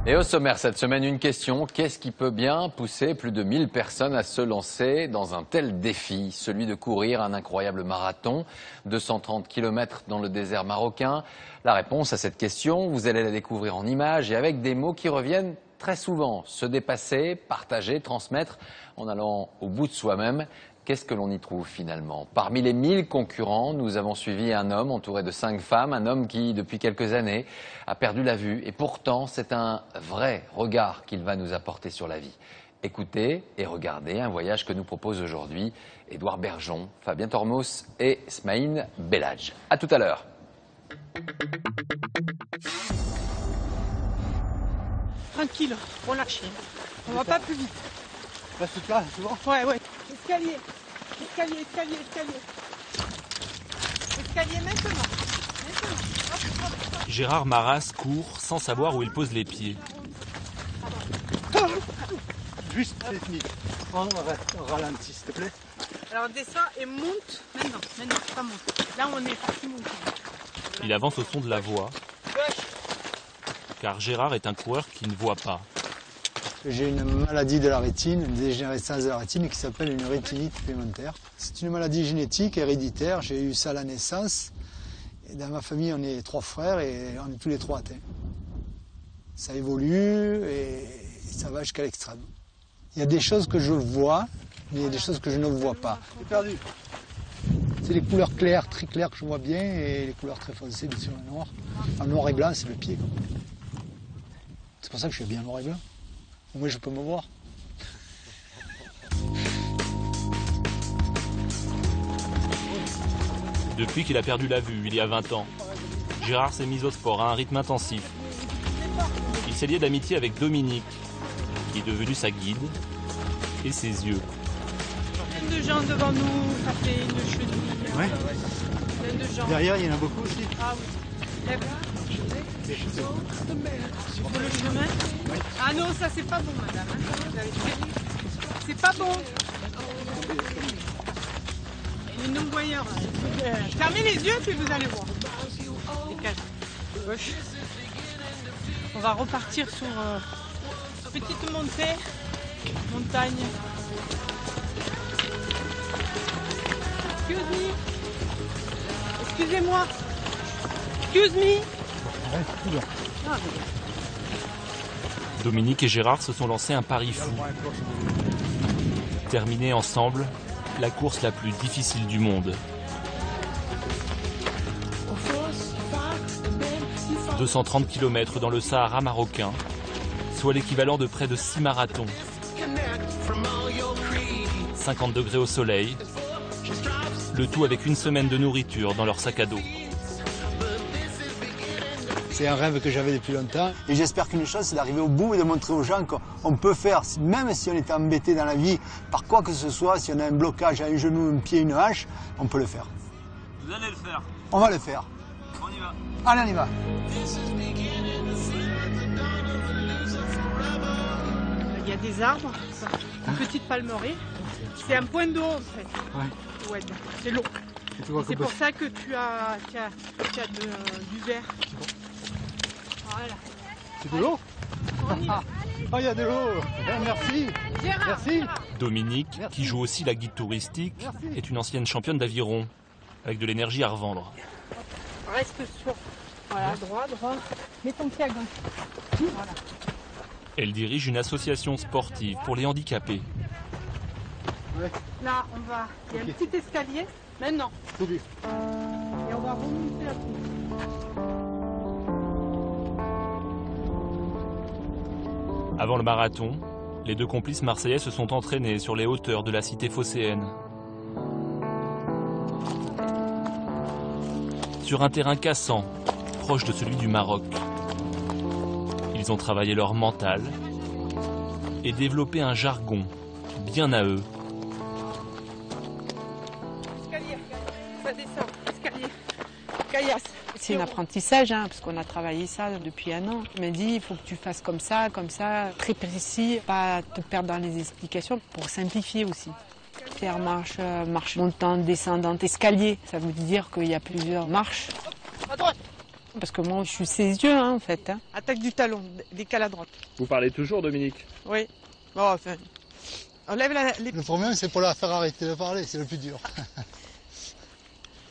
Et au sommaire cette semaine, une question. Qu'est-ce qui peut bien pousser plus de 1000 personnes à se lancer dans un tel défi? Celui de courir un incroyable marathon, 230 km dans le désert marocain. La réponse à cette question, vous allez la découvrir en images et avec des mots qui reviennent très souvent. Se dépasser, partager, transmettre, en allant au bout de soi-même. Qu'est-ce que l'on y trouve finalement? Parmi les 1000 concurrents, nous avons suivi un homme entouré de 5 femmes, un homme qui, depuis quelques années, a perdu la vue. Et pourtant, c'est un vrai regard qu'il va nous apporter sur la vie. Écoutez et regardez un voyage que nous propose aujourd'hui Édouard Bergeon, Fabien Tormos et Smaïn Belhadj. A tout à l'heure. Tranquille, relâchez. On va pas plus vite. Reste là, c'est bon? Ouais. Escalier, escalier. Escalier maintenant. Hop. Gérard Maras court sans savoir où il pose les pieds. Juste technique. On ralentit, s'il te plaît. Alors descend et monte maintenant, pas monte. Là on est parti monter. Il avance au son de la voix, car Gérard est un coureur qui ne voit pas. J'ai une maladie de la rétine, une dégénérescence de la rétine qui s'appelle une rétinite pigmentaire. C'est une maladie génétique, héréditaire. J'ai eu ça à la naissance. Et dans ma famille, on est 3 frères et on est tous les 3 atteints. Ça évolue et ça va jusqu'à l'extrême. Il y a des choses que je vois, mais il y a des choses que je ne vois pas. J'ai perdu. C'est les couleurs claires, très claires que je vois bien et les couleurs très foncées, bien sûr, le noir. En noir et blanc, c'est le pied. C'est pour ça que je suis bien noir et blanc. Moi, je peux me voir. Depuis qu'il a perdu la vue, il y a 20 ans, Gérard s'est mis au sport à un rythme intensif. Il s'est lié d'amitié avec Dominique, qui est devenu sa guide et ses yeux. Plein de gens devant nous, ça fait une chenille. Ouais. Plein de gens. Derrière, il y en a beaucoup aussi. Ah oui. Lève. Sur le chemin. Ah non, ça c'est pas bon, madame. C'est pas bon. Les non-voyants. Fermez les yeux puis vous allez voir. Dégage. Gauche. On va repartir sur petite montée. Montagne. Excuse me. Excusez-moi. Excuse me. Dominique et Gérard se sont lancés un pari fou. Terminer ensemble la course la plus difficile du monde. 230 km dans le Sahara marocain, soit l'équivalent de près de 6 marathons. 50 degrés au soleil, le tout avec une semaine de nourriture dans leur sac à dos. C'est un rêve que j'avais depuis longtemps. Et j'espère qu'une chose, c'est d'arriver au bout et de montrer aux gens qu'on peut faire, même si on est embêté dans la vie, par quoi que ce soit, si on a un blocage à un genou, un pied, une hanche, on peut le faire. Vous allez le faire. On va le faire. On y va. Allez, on y va. Il y a des arbres, une petite palmeraie. C'est un point d'eau en fait. Ouais, c'est l'eau. C'est pour ça que tu as du verre. Voilà. C'est de l'eau? Oh, il y a de l'eau. Merci. Gérard. Merci. Dominique, qui joue aussi la guide touristique, est une ancienne championne d'aviron, avec de l'énergie à revendre. Reste sur. Voilà, droit. Mets ton pied à gauche. Voilà. Elle dirige une association sportive pour les handicapés. Là, on va. Il y a un petit escalier. Maintenant. Tout Et on va remonter la piste. Avant le marathon, les deux complices marseillais se sont entraînés sur les hauteurs de la cité phocéenne. Sur un terrain cassant, proche de celui du Maroc. Ils ont travaillé leur mental et développé un jargon bien à eux. Escalier. Ça descend. Escalier. Caillasse. C'est un apprentissage, parce qu'on a travaillé ça depuis 1 an. Il m'a dit, il faut que tu fasses comme ça, très précis, pas te perdre dans les explications, pour simplifier aussi. Faire marche montante, descendante, escalier, ça veut dire qu'il y a plusieurs marches. À droite. Parce que moi, je suis ses yeux, hein, en fait. Hein. Attaque du talon, décale à droite. Vous parlez toujours, Dominique? Oui. Bon, enfin, enlève les... Le problème, c'est pour la faire arrêter de parler, c'est le plus dur.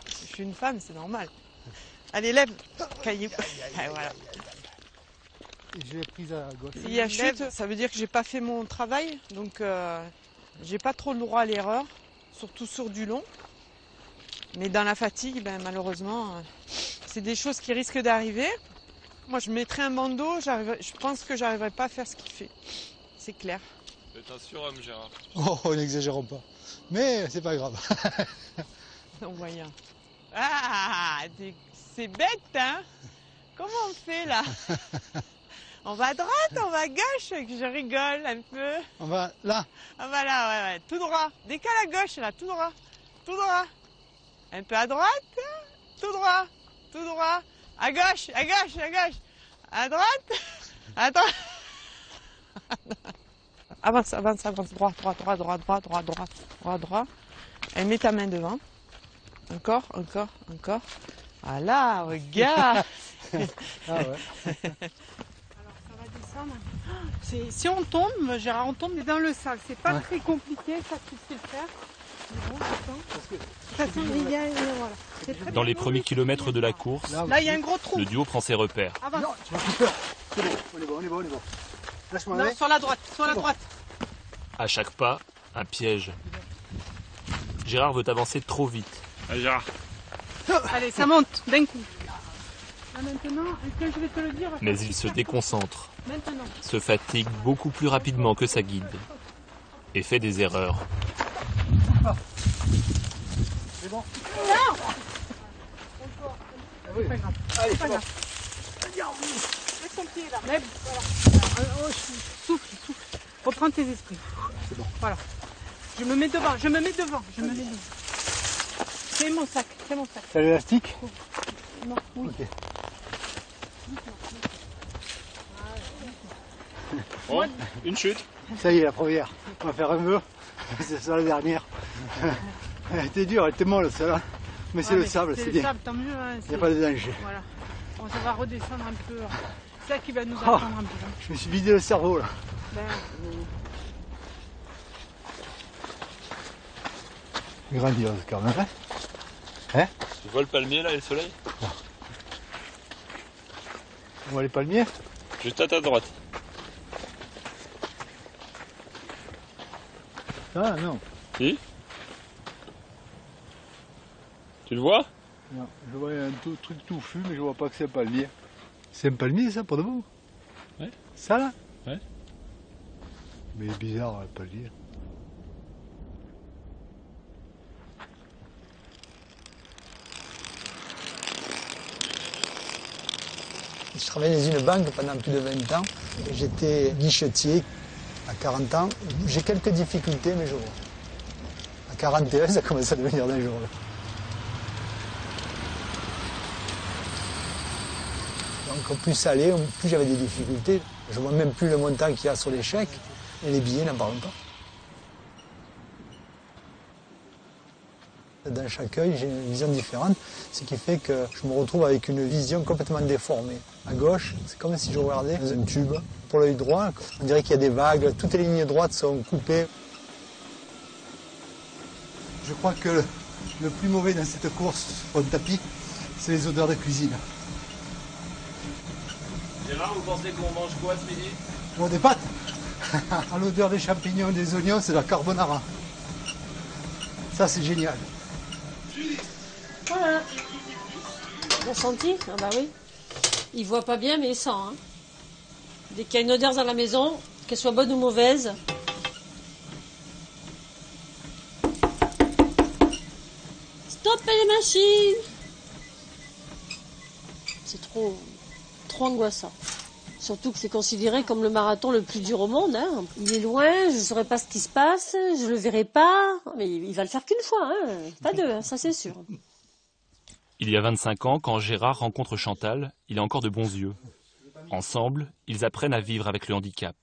Je suis une femme, c'est normal. Allez, lève. Caillou. Ah, voilà. Et je l'ai prise à gauche. S'il y a chute, ça veut dire que j'ai pas fait mon travail, donc j'ai pas trop le droit à l'erreur, surtout sur du long. Mais dans la fatigue, ben, malheureusement, c'est des choses qui risquent d'arriver. Moi, je mettrais un bandeau, je pense que j'arriverai pas à faire ce qu'il fait. C'est clair. C'est un surhomme, Gérard. Oh, n'exagérons pas. Mais c'est pas grave. Non, voyons. Ah, c'est bête, hein? Comment on fait là? On va à droite, on va à gauche, je rigole un peu. On va là. Ah bah là, ouais, tout droit. Décale à gauche, là, tout droit. Tout droit. Un peu à droite, tout droit. Tout droit. À gauche, à gauche, à gauche. À droite, à droite. Avance, avance, avance. Droit, droit, droit, droit, droit, droit, droit, droit, droit. Et mets ta main devant. Encore, encore, encore. Voilà, regarde. Ah ouais. Alors ça va descendre. Si on tombe, Gérard, on tombe dans le sable. C'est pas très compliqué, ça tu sais le faire. Bon, voilà. Dans les premiers kilomètres de la course, Là, il y a un gros trou. le duo prend ses repères. Avance. Non, tu m'as fait peur. C'est bon, on est bon, on est bon, on est bon. Lâche-moi Non, la main. sur la droite, sur la droite. À chaque pas, un piège. Gérard veut avancer trop vite. Allez, Gérard. Allez, ça monte d'un coup. Là, maintenant, est-ce que je vais te le dire? Mais il se déconcentre, Maintenant. se fatigue beaucoup plus rapidement que sa guide et fait des erreurs. C'est bon. Non. Oui. Pas grave. Allez, C'est pas c'est bon. grave. Laisse ton pied là. Lève. Voilà. Souffle, souffle. Reprends tes esprits. C'est bon. Voilà. Je me mets devant, je me mets devant, je me mets devant. C'est mon sac, c'est mon sac. C'est l'élastique? Non, oui. Ok. Oh, une chute. Ça y est, la première. On va faire un vœu. C'est ça la dernière. Elle était dure, elle était molle celle-là. Mais c'est le sable, c'est le bien. sable, tant mieux. Hein, Il n'y a pas de danger. Voilà. Bon, ça va redescendre un peu. C'est ça qui va nous attendre un peu. Hein. Je me suis vidé le cerveau là. Ben, Grandiose quand même. Hein? Tu vois le palmier là et le soleil? On voit les palmiers? Juste à ta droite. Ah non. Si? Tu le vois? Non, je vois un truc touffu, mais je vois pas que c'est un palmier. C'est un palmier ça pour de vous? Ouais. Ça là? Ouais. Mais bizarre le palmier. Je travaillais dans une banque pendant plus de 20 ans. J'étais guichetier à 40 ans. J'ai quelques difficultés, mais je vois. À 41, ça commence à devenir dangereux. Donc plus ça allait, plus j'avais des difficultés. Je vois même plus le montant qu'il y a sur les chèques. Et les billets, n'en parlons pas. Dans chaque œil, j'ai une vision différente, ce qui fait que je me retrouve avec une vision complètement déformée. À gauche, c'est comme si je regardais dans un tube. Pour l'œil droit, on dirait qu'il y a des vagues, toutes les lignes droites sont coupées. Je crois que le plus mauvais dans cette course sur le tapis, c'est les odeurs de cuisine. Gérard, vous pensez qu'on mange quoi ce midi? Bon, des pâtes. À l'odeur des champignons, des oignons, c'est la carbonara. Ça, c'est génial. Voilà. Ressenti? Ah bah oui. Il voit pas bien, mais il sent. Hein. Dès qu'il y a une odeur dans la maison, qu'elle soit bonne ou mauvaise. Stoppez les machines! C'est trop angoissant. Surtout que c'est considéré comme le marathon le plus dur au monde. Hein. Il est loin, je ne saurais pas ce qui se passe, je le verrai pas. Mais il va le faire qu'une fois, hein. Pas deux, hein, ça c'est sûr. Il y a 25 ans, quand Gérard rencontre Chantal, il a encore de bons yeux. Ensemble, ils apprennent à vivre avec le handicap.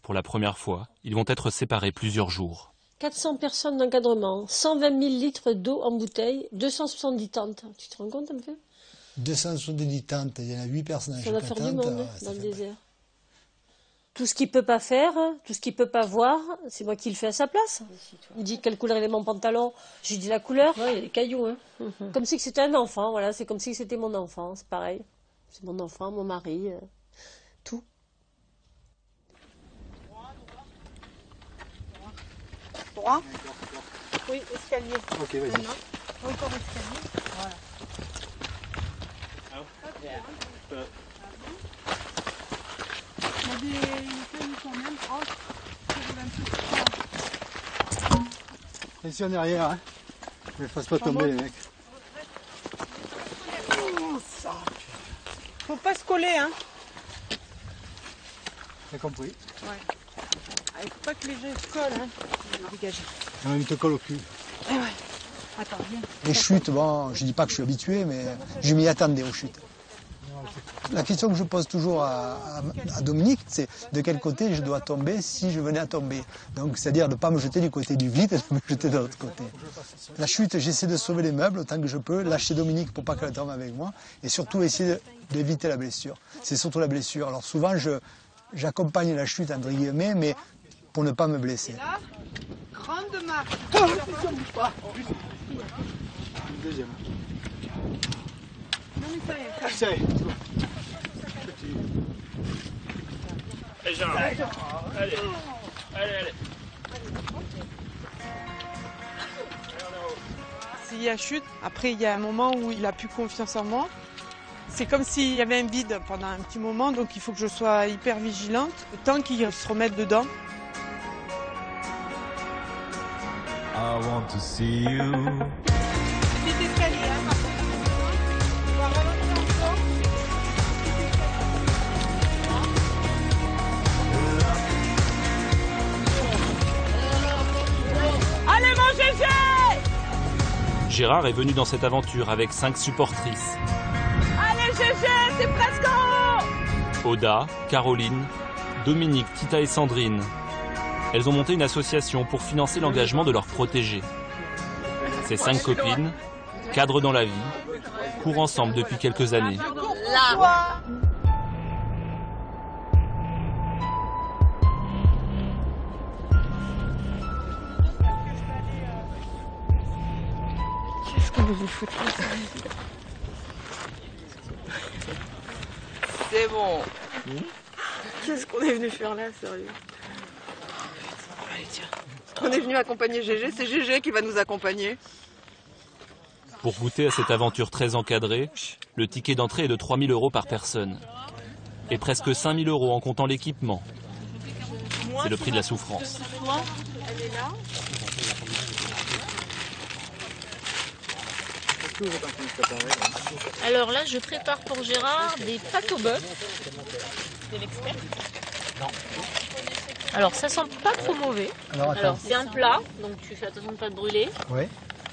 Pour la première fois, ils vont être séparés plusieurs jours. 400 personnes d'encadrement, 120 000 litres d'eau en bouteille, 270 tentes. Tu te rends compte un peu? 270 tentes, il y en a 8 personnes à chaque tente. Ça va faire du monde dans le désert. Tout ce qu'il peut pas faire, tout ce qu'il peut pas voir, c'est moi qui le fais à sa place. Il dit quelle couleur il est mon pantalon, je lui dis la couleur. Ouais, il y a des cailloux, hein. Comme si c'était un enfant, voilà, c'est comme si c'était mon enfant, c'est pareil. C'est mon enfant, mon mari, tout. Droit. Oui, escalier. Ok, vas-y. Oui, comme escalier. Voilà. Il y a des feuilles quand même hautes. Attention derrière, hein. Ne fasse pas tomber les mecs. Faut pas se coller, hein. T'as compris? Ouais. Il faut pas que les gens se collent, hein. Dégagez. Il te colle au cul. Eh ouais. Attends, viens. Les chutes, bon, je dis pas que je suis habitué, mais je m'y attendais aux chutes. La question que je pose toujours à Dominique, c'est de quel côté je dois tomber si je venais à tomber. Donc, c'est-à-dire de ne pas me jeter du côté du vide et de me jeter de l'autre côté. La chute, j'essaie de sauver les meubles autant que je peux, lâcher Dominique pour pas qu'elle tombe avec moi, et surtout essayer d'éviter la blessure. C'est surtout la blessure. Alors souvent, j'accompagne la chute, entre guillemets, mais pour ne pas me blesser. Et là, grande marche. Deuxième. Non, mais ça y est. Ça y est. Allez, allez. S'il y a chute, après il y a un moment où il a plus confiance en moi. C'est comme s'il y avait un vide pendant un petit moment, donc il faut que je sois hyper vigilante, le temps qu'il se remette dedans. I want to see you. Petit escalier, hein, par contre. On va ralentir encore. Allez, mon GG! Gérard est venu dans cette aventure avec 5 supportrices. Allez, GG, c'est presque en haut! Oda, Caroline, Dominique, Tita et Sandrine. Elles ont monté une association pour financer l'engagement de leurs protégés. Ces 5 copines, cadres dans la vie, courent ensemble depuis quelques années. Là. Qu'est-ce qu'on vous fout là? C'est bon. Qu'est-ce qu'on est venu faire là, sérieux? Allez, tiens. On est venu accompagner GG, c'est GG qui va nous accompagner. Pour goûter à cette aventure très encadrée, le ticket d'entrée est de 3 000 € par personne. Et presque 5 000 € en comptant l'équipement. C'est le prix de la souffrance. Elle est là. Alors là, je prépare pour Gérard des pâtes au bœuf. C'est l'expert. Alors ça sent pas trop mauvais. Alors c'est un plat, donc tu fais attention de ne pas te brûler. Ouais.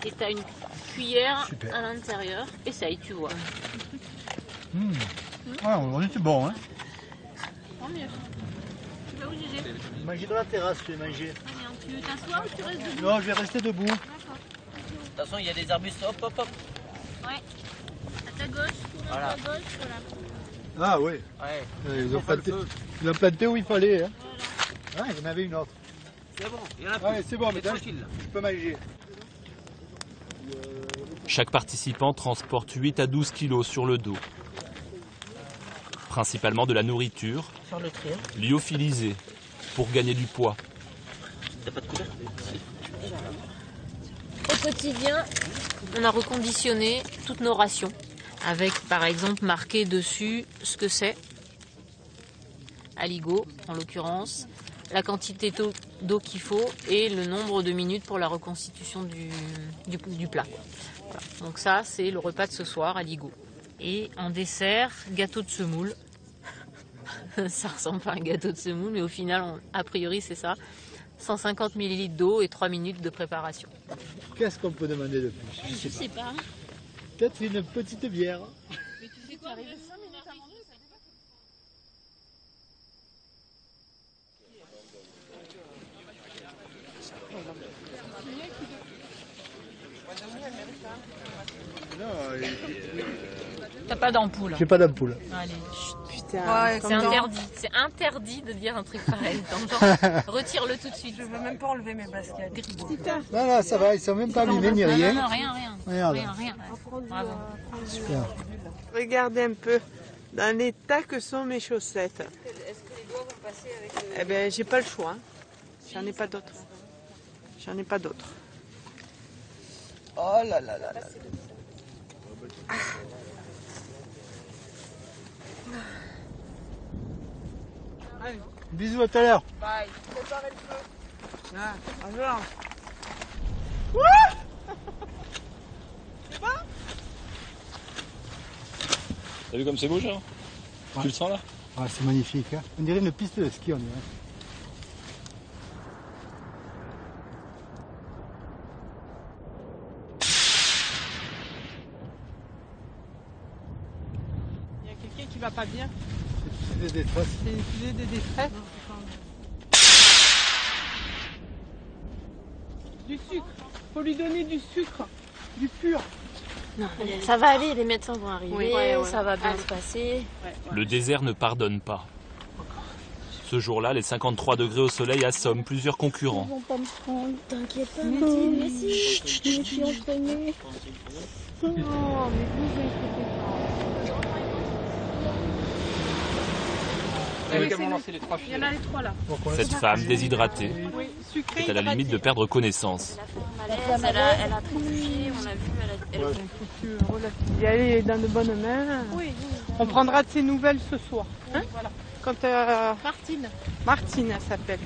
Et tu as une cuillère Super. à l'intérieur. Essaye, tu vois. Ouais, aujourd'hui c'est bon, hein. Tant mieux. Tu vas où, Gégé? Manger dans la terrasse, je vais manger. Tu t'assois ou tu restes debout? Non, je vais rester debout. D'accord. De toute façon, il y a des arbustes, hop, hop, hop. Ouais. À ta gauche, Voilà. à ta gauche, voilà. Ah oui. Ouais. Ils ont planté où il fallait. Hein. Ah, il y en avait une autre. C'est bon, il y en a plus. Ouais, c'est bon, mais tranquille. je peux manger. Chaque participant transporte 8 à 12 kilos sur le dos. Principalement de la nourriture, Faire le tri. lyophilisée, pour gagner du poids. T'as pas de couleur? Au quotidien, on a reconditionné toutes nos rations. Avec par exemple marqué dessus ce que c'est. Aligot en l'occurrence. La quantité d'eau qu'il faut et le nombre de minutes pour la reconstitution du plat. Voilà. Donc ça, c'est le repas de ce soir, aligot. Et en dessert, gâteau de semoule. Ça ressemble pas à un gâteau de semoule, mais au final, a priori, c'est ça. 150 ml d'eau et 3 minutes de préparation. Qu'est-ce qu'on peut demander de plus? Je sais pas. Peut-être une petite bière. Mais tu sais quoi, arriver 5 minutes avant nous, ça Non, T'as pas d'ampoule. J'ai pas d'ampoule. Allez, Putain, ouais, c'est interdit. C'est interdit de dire un truc pareil. Dans le genre, retire-le tout de suite. Je veux même pas enlever mes baskets. Non, non, ça va, ils sont même pas allumés ni rien. Non, rien. Regarde. Rien. Bravo. Super. Regardez un peu dans l'état que sont mes chaussettes. Est-ce que les doigts vont passer avec le... Eh ben, j'ai pas le choix. Hein. J'en ai pas d'autres. Oh là là là là. Allez. Bisous, à tout à l'heure. Bye. Préparez le feu. Ah, alors. C'est bon? T'as vu comme c'est beau, genre? Ouais. Tu le sens là? Ah, c'est magnifique. Hein. On dirait une piste de ski, on dirait. Il y a quelqu'un qui va pas bien. C'est des détresse. C'est une fusée de détresse. Du sucre. Faut lui donner du sucre. Du pur. Non, ça va aller, les médecins vont arriver, ça va bien se passer. Le désert ne pardonne pas. Ce jour-là, les 53 degrés au soleil assomment plusieurs concurrents. Ils vont pas me prendre, t'inquiète pas. Mais si, je me suis entraînée. Oh, mais vous inquiétez pas. Il y en a les trois là. Cette femme déshydratée Oui, sucré, est à la limite de perdre connaissance. Elle a trébuché, on l'a vu, elle a... Et elle est dans de bonnes mains. Oui. On prendra de ses nouvelles ce soir. Hein, voilà. Quand Martine, elle s'appelle.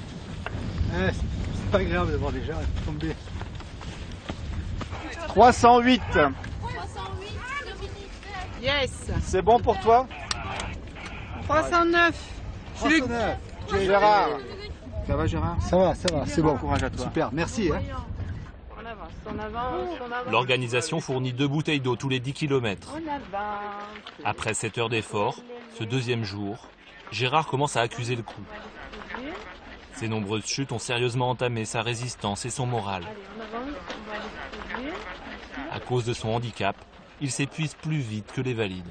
C'est pas agréable de voir les gens tomber. 308. Yes. C'est bon pour toi? 309. 309. Gérard. Ça va, Gérard? Ça va, c'est bon. Courage à toi. Super, merci. Hein. On avance. L'organisation fournit 2 bouteilles d'eau tous les 10 km. On avance. Après 7 heures d'effort, ce deuxième jour, Gérard commence à accuser le coup. Ses nombreuses chutes ont sérieusement entamé sa résistance et son moral. Allez, on avance, on va aller se poser. À cause de son handicap, il s'épuise plus vite que les valides.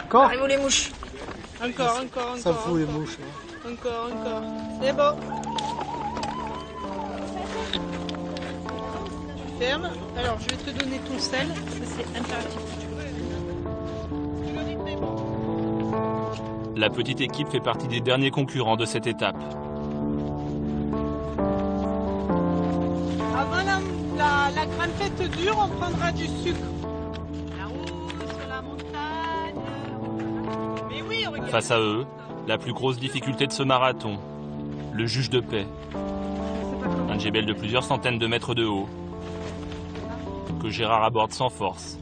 Encore? Arrivons les mouches. Encore. Ça fout les mouches. Hein. Encore. C'est bon. Tu fermes. Alors, je vais te donner ton sel. Ça, c'est impératif. La petite équipe fait partie des derniers concurrents de cette étape. Avant la grimpette dure, on prendra du sucre. Là-haut, sur la montagne. Mais oui, regarde. Face à eux, la plus grosse difficulté de ce marathon, le juge de paix. Un djebel de plusieurs centaines de mètres de haut, que Gérard aborde sans force,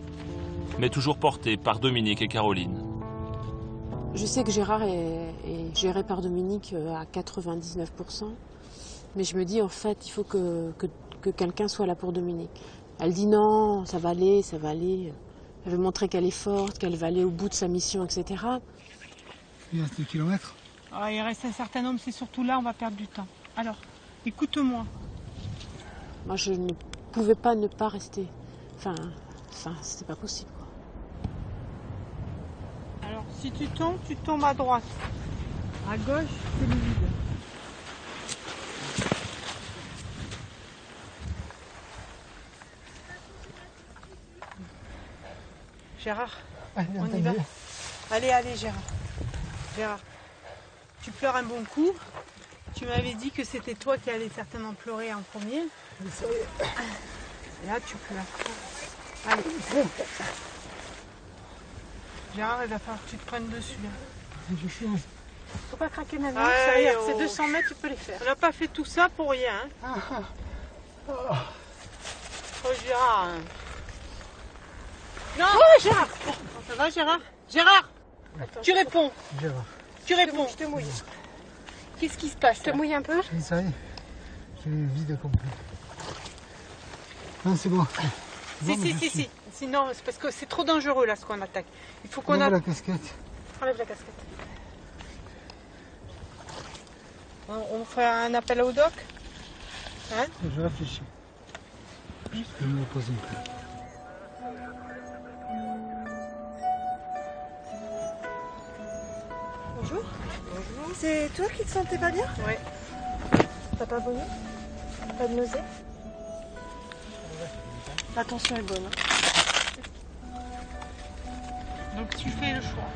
mais toujours porté par Dominique et Caroline. Je sais que Gérard est géré par Dominique à 99%, mais je me dis en fait il faut que quelqu'un soit là pour Dominique. Elle dit non, ça va aller. Elle veut montrer qu'elle est forte, qu'elle va aller au bout de sa mission, etc. Il reste 2 kilomètres. Ah, il reste un certain nombre, c'est surtout là on va perdre du temps. Alors, écoute-moi. Moi je ne pouvais pas ne pas rester. Enfin c'était pas possible. Alors, si tu tombes à droite. À gauche, c'est le vide. Gérard, on y va. Allez, Gérard. Tu pleures un bon coup. Tu m'avais dit que c'était toi qui allais certainement pleurer en premier. Et là, tu pleures. Allez. Gérard, il va falloir que tu te prennes dessus. Faut pas craquer maintenant. Ouais, c'est 200 mètres, tu peux les faire. On n'a pas fait tout ça pour rien. Hein. Oh, Gérard. Non, Gérard. Ça va, Gérard? Gérard, tu réponds. Gérard. Tu réponds. Je te mouille. Qu'est-ce qui se passe? Je te mouille un peu. Ça y est, j'ai le vide complet. Non, c'est bon. Si. Sinon, c'est parce que c'est trop dangereux là ce qu'on attaque. Il faut qu'on enlève la casquette. Enlève la casquette. On fait un appel au doc? Hein? Je réfléchis. Je peux me reposer un peu. Bonjour. C'est toi qui te sentais pas bien? Oui. T'as pas vomi? Pas de nausée? La tension est bonne. Donc tu fais le choix.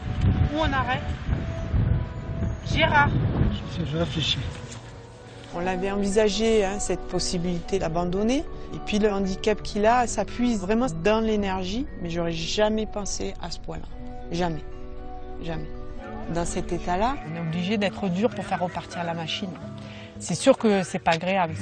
Ou on arrête. Gérard. Je réfléchis. On l'avait envisagé, hein, cette possibilité d'abandonner. Et puis le handicap qu'il a, ça puise vraiment dans l'énergie, mais j'aurais jamais pensé à ce point-là. Jamais. Jamais. Dans cet état-là, on est obligé d'être dur pour faire repartir la machine. C'est sûr que c'est pas agréable.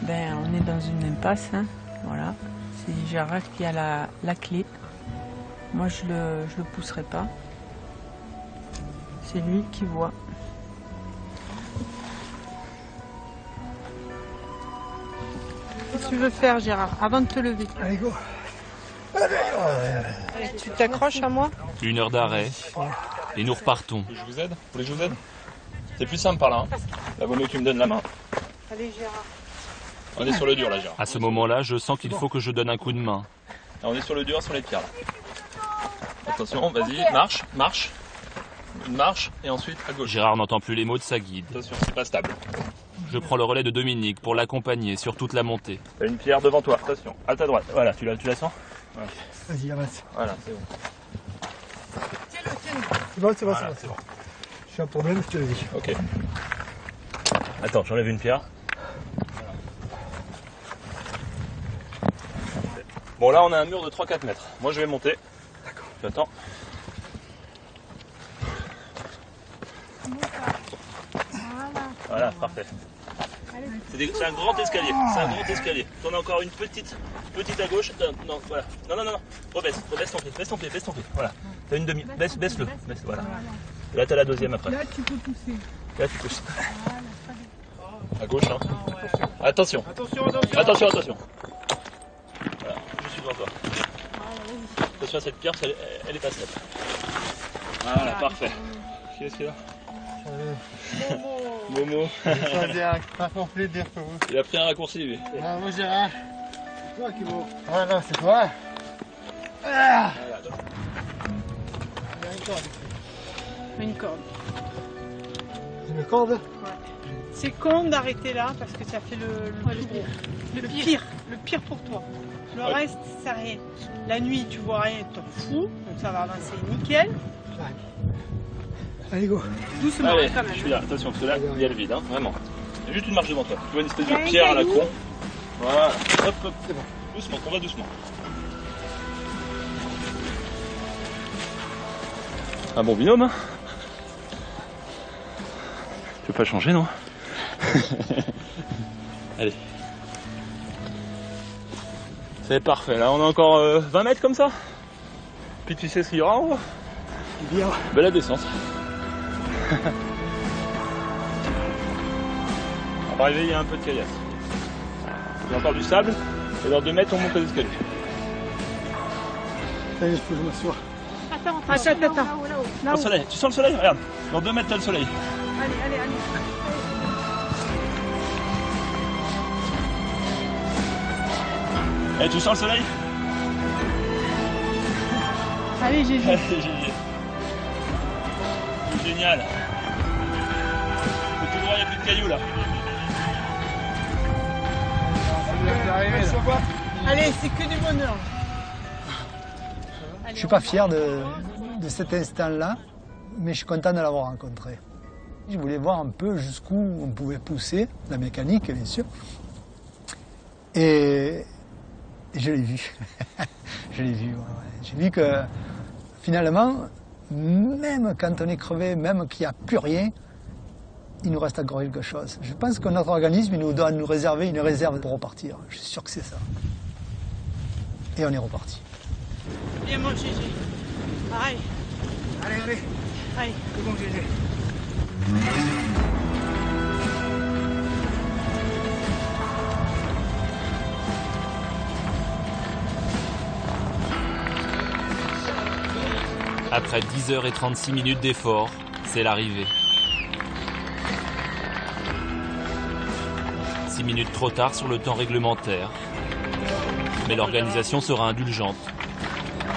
Ben, on est dans une impasse, hein. Voilà. C'est Gérard qui a la clé. Moi, je le pousserai pas. C'est lui qui voit. Qu'est-ce que tu veux faire, Gérard, avant de te lever? Allez, go. Allez, tu t'accroches à moi? 1 heure d'arrêt. Et nous repartons. Je vous aide? Vous voulez que je vous aide? C'est plus simple par là. Hein. Là, vaut mieux que tu me donnes la main. Allez, Gérard. On est sur le dur là, Gérard. À ce moment-là, je sens qu'il faut que je donne un coup de main. Là, on est sur le dur, sur les pierres là. Attention, vas-y, marche, marche. Une marche, et ensuite à gauche. Gérard n'entend plus les mots de sa guide. Attention, c'est pas stable. Je prends le relais de Dominique pour l'accompagner sur toute la montée. T'as une pierre devant toi, attention, à ta droite. Voilà, tu la sens? Voilà. Vas-y, avance. Voilà, c'est bon. C'est bon, c'est bon, Voilà, c'est bon. Je suis un problème, je te le dis. Ok. Attends, j'enlève une pierre. Bon, là, on a un mur de 3-4 mètres. Moi, je vais monter. D'accord. Tu attends. Voilà, parfait. C'est un grand escalier. C'est un grand escalier. T'en as encore une petite à gauche. Non, voilà. Non. Rebaisse ton pied. Voilà. T'as une demi. Baisse-le. Voilà. Et là, t'as la deuxième après. Là, tu peux pousser. Là, tu pousses. À gauche, hein. Attention. Attention. Voilà, je suis devant toi. Attention à cette pierre, elle est pas stable. Voilà, parfait. Qu'est-ce qu'il y a? Momo. Il a pris un raccourci, lui. Bravo, Gérard. C'est toi qui vaut. Ah non, c'est toi. Ah. Il y a une corde. Une corde. Une corde? Ouais. C'est con d'arrêter là parce que ça fait le pire pour toi. Le reste, c'est rien. La nuit, tu vois rien, tu t'en fous, donc ça va avancer nickel. Allez, go. Doucement, Allez, quand même. je suis là, attention, parce que là, il y a le vide, hein, vraiment. Il y a juste une marche devant toi. Tu vois une espèce de pierre à la con. Voilà, hop, c'est bon. Doucement, on va doucement. Un bon binôme, hein. Tu veux pas changer, non? Allez. C'est parfait, là on a encore 20 mètres comme ça. Puis tu sais ce qu'il y aura en haut? Bien. Belle la descente. On va arriver, il y a un peu de caillasse. Il y a encore du sable, et dans 2 mètres on monte les escaliers. Ça y est, il faut que je m'assoie. Attends. Le soleil, tu sens le soleil? Regarde, dans 2 mètres t'as le soleil. Allez. Eh, tu sens le soleil? Allez, Gégé. C'est génial. Faut tout droit, il n'y a plus de cailloux là. Allez, c'est que du bonheur. Je suis pas fier de cet instant-là, mais je suis content de l'avoir rencontré. Je voulais voir un peu jusqu'où on pouvait pousser, la mécanique bien sûr. Et je l'ai vu. Je l'ai vu. Ouais. J'ai vu que finalement, même quand on est crevé, même qu'il n'y a plus rien, il nous reste encore quelque chose. Je pense que notre organisme il nous doit nous réserver une réserve pour repartir. Je suis sûr que c'est ça. Et on est reparti. Viens mon Gégé. Allez. C'est bon Gégé. Après 10h36 d'effort, c'est l'arrivée. 6 minutes trop tard sur le temps réglementaire. Mais l'organisation sera indulgente.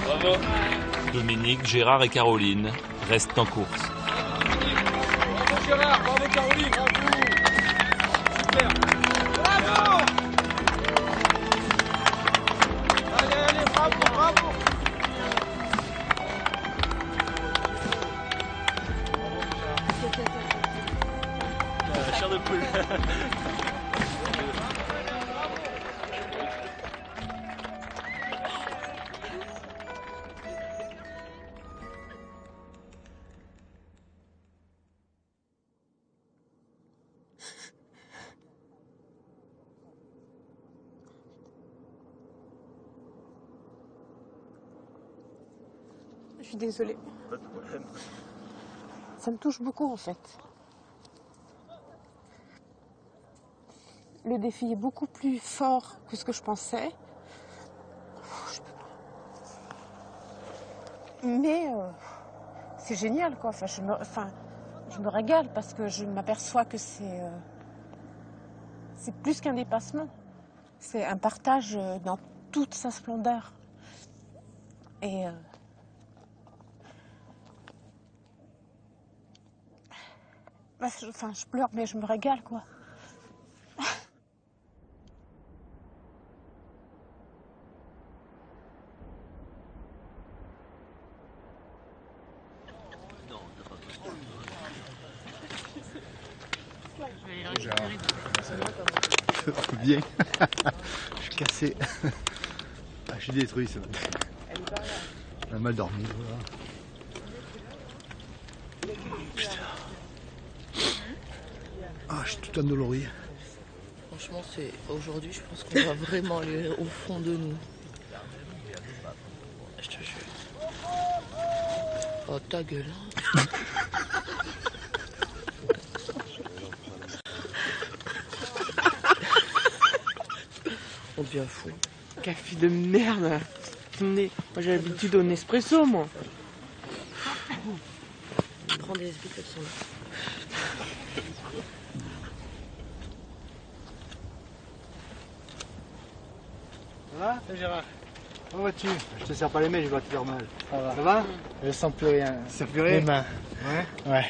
Bravo. Dominique, Gérard et Caroline restent en course. Bravo Gérard, bravo Caroline, bravo. Super. Bravo. Allez, bravo, bravo. Chair de poule. Je suis désolée. Pas de problème. Ça me touche beaucoup en fait. Le défi est beaucoup plus fort que ce que je pensais. Mais c'est génial quoi. Enfin, je me régale parce que je m'aperçois que c'est plus qu'un dépassement. C'est un partage dans toute sa splendeur. Et je pleure, mais je me régale, quoi. Bien. Je suis cassé. Ah, je suis détruit ce matin. J'ai mal dormi. Voilà. Putain. Ah, je suis tout endolori. Franchement, aujourd'hui, je pense qu'on va vraiment aller au fond de nous. Je te jure. Oh, ta gueule. Hein. On devient fou. Café de merde. Moi, j'ai l'habitude au Nespresso, moi. Prends des SB, elles sont là. Ça va, Gérard? Comment vas-tu? Je te serre pas les mains, je vais te faire mal. Ça va? Je sens plus rien. Ça fait rien? Les mains. Ouais? Ouais.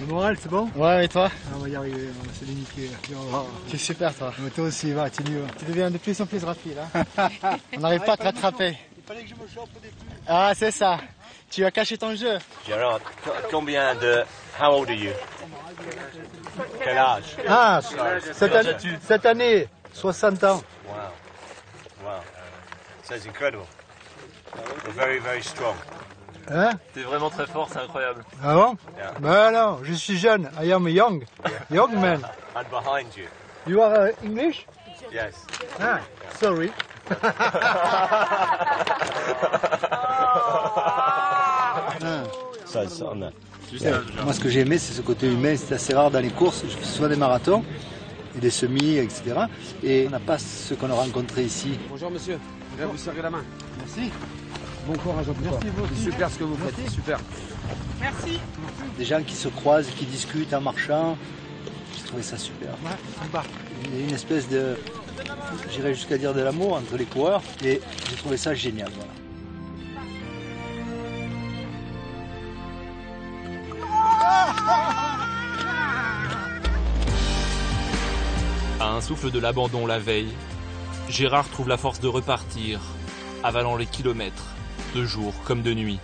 Le moral, c'est bon? Ouais, et toi? On va y arriver, on va se déniquer. Tu es super, toi. Mais toi aussi, va, tu deviens de plus en plus rapide. Hein. On n'arrive pas à te rattraper. Il fallait que je me chope au début. Ah, c'est ça. Tu as caché ton jeu. Gérard, combien de... How old are you? Quel âge? Ah, cette année, 60 ans. Wow. Wow. That's incredible. You're very, very strong. Hein? T'es vraiment très fort, c'est incroyable. Ah bon? Yeah. Ben non, je suis jeune. I am young. Young man. And behind you. You are English? Yes. Ah, sorry. Ça, on a. Moi, ce que j'ai aimé, c'est ce côté humain. C'est assez rare dans les courses. Je fais souvent des marathons et des semis, etc. Et on n'a pas ce qu'on a rencontré ici. Bonjour monsieur, je vais vous serrer la main. Merci. Bon courage à vous. Merci beaucoup. C'est super ce que vous faites, c'est super. Merci. Des gens qui se croisent, qui discutent en marchant. J'ai trouvé ça super. Ouais, sympa. Il y a une espèce de, j'irais jusqu'à dire de l'amour entre les coureurs. Et j'ai trouvé ça génial. Voilà. À un souffle de l'abandon la veille, Gérard trouve la force de repartir, avalant les kilomètres, de jour comme de nuit.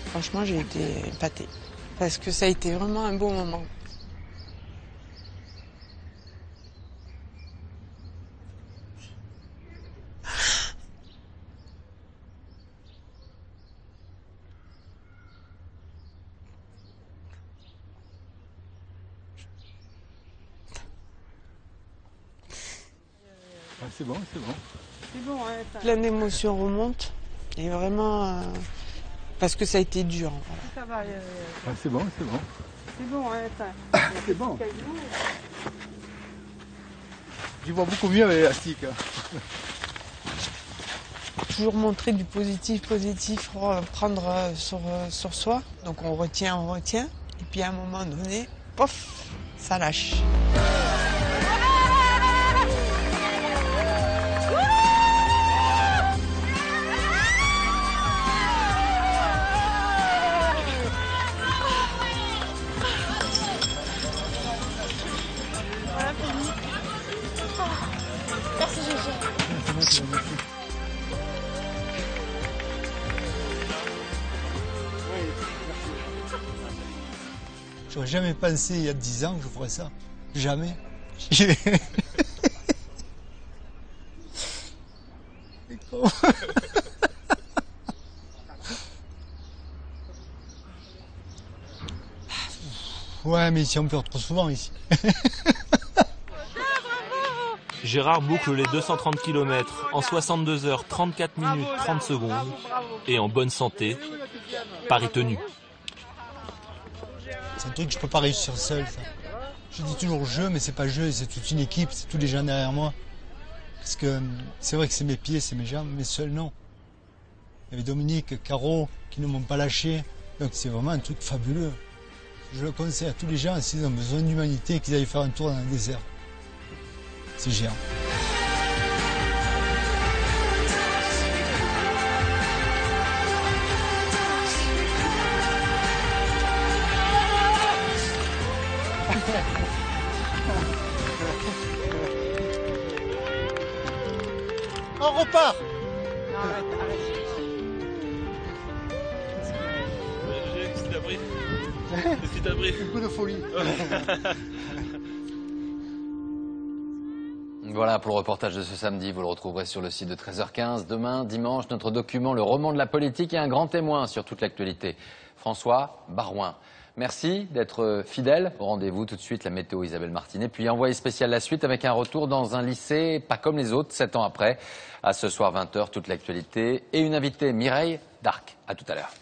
Franchement, j'ai été épatée. Parce que ça a été vraiment un beau moment. C'est bon, c'est bon. C'est bon, hein. Plein d'émotions remontent. Et vraiment, parce que ça a été dur. Voilà. Ça va. C'est bon, c'est bon. C'est bon, hein. C'est bon. J'y vois beaucoup mieux avec l'élastique. toujours montrer du positif, prendre sur soi. Donc on retient. Et puis à un moment donné, pof, ça lâche. Merci Gégé. J'aurais jamais pensé il y a 10 ans que je ferais ça. Jamais. Ouais, mais ici on pleure trop souvent ici. Gérard boucle les 230 km en 62 heures, 34 minutes, 30 secondes et en bonne santé, pari tenu. C'est un truc que je peux pas réussir seul, ça. Je dis toujours je, mais c'est pas je, c'est toute une équipe, c'est tous les gens derrière moi. Parce que c'est vrai que c'est mes pieds, c'est mes jambes, mais seul non. Il y avait Dominique, Caro, qui ne m'ont pas lâché. Donc c'est vraiment un truc fabuleux. Je le conseille à tous les gens, s'ils ont besoin d'humanité, qu'ils aillent faire un tour dans le désert. C'est géant. On repart. Petit abri. Petit abri. Un coup de folie. Voilà pour le reportage de ce samedi. Vous le retrouverez sur le site de 13h15. Demain, dimanche, notre document, le roman de la politique et un grand témoin sur toute l'actualité. François Barouin. Merci d'être fidèle au rendez-vous. Tout de suite, la météo Isabelle Martinet. Puis envoyé spécial la suite avec un retour dans un lycée pas comme les autres, 7 ans après. À ce soir, 20h, toute l'actualité. Et une invitée, Mireille Darc. À tout à l'heure.